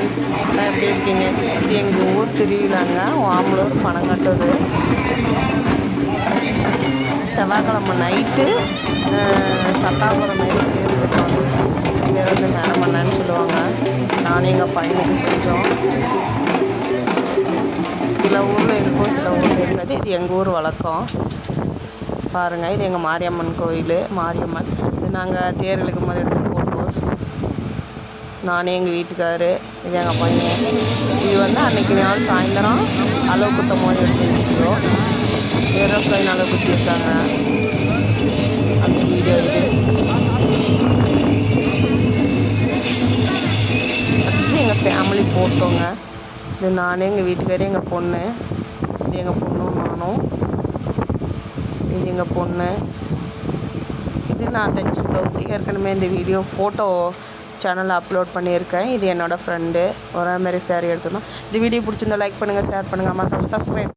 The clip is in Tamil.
ஃப்ரெண்ட்ஸ், எப்படி இருக்கீங்க? இது எங்கள் ஊர் திருவிழாங்க, வாமலூர் பனங்காட்டூர். செவ்வாய்க்கிழமை நைட்டு சத்தாபுரம் நைட்டு இருந்துருக்காங்க. பேர் வந்து மேரமண்ணான்னு சொல்லுவாங்க. நானும் எங்கள் பையனுக்கு செஞ்சோம். சில ஊரில் இருக்கும், சில ஊரில் இருக்காது. இது எங்கள் ஊர் வழக்கம். பாருங்கள், இது எங்கள் மாரியம்மன் கோயில். மாரியம்மன் இது நாங்கள் தேர் இழுக்கும் போது எடுத்த ஃபோட்டோஸ். நானே எங்கள் வீட்டுக்காரு, இது எங்கள் பையன். இது வந்து அன்றைக்கி நாள் சாயந்தரம் அளவு குத்தும் போது எடுத்த வீடியோ. ஏரோப்ளைன் அளவு குத்திருக்காங்க, அந்த வீடியோ இது. அடுத்தது எங்கள் ஃபேமிலி ஃபோட்டோங்க. இது நானே, எங்கள் வீட்டுக்காரே, எங்கள் பொண்ணு. இது எங்கள் பொண்ணும் நானும். இது எங்கள் பொண்ணு. இது நான் தைச்ச ப்ளவுஸ். ஏற்கனவே இந்த வீடியோ ஃபோட்டோ சேனலில் அப்லோட் பண்ணியிருக்கேன். இது என்னோடய ஃப்ரெண்டு ஒரே மாதிரி சேரீ எடுத்துருந்தோம். இந்த வீடியோ பிடிச்சிருந்தா லைக் பண்ணுங்கள், ஷேர் பண்ணுங்கள், மறக்காம சப்ஸ்கிரைப்.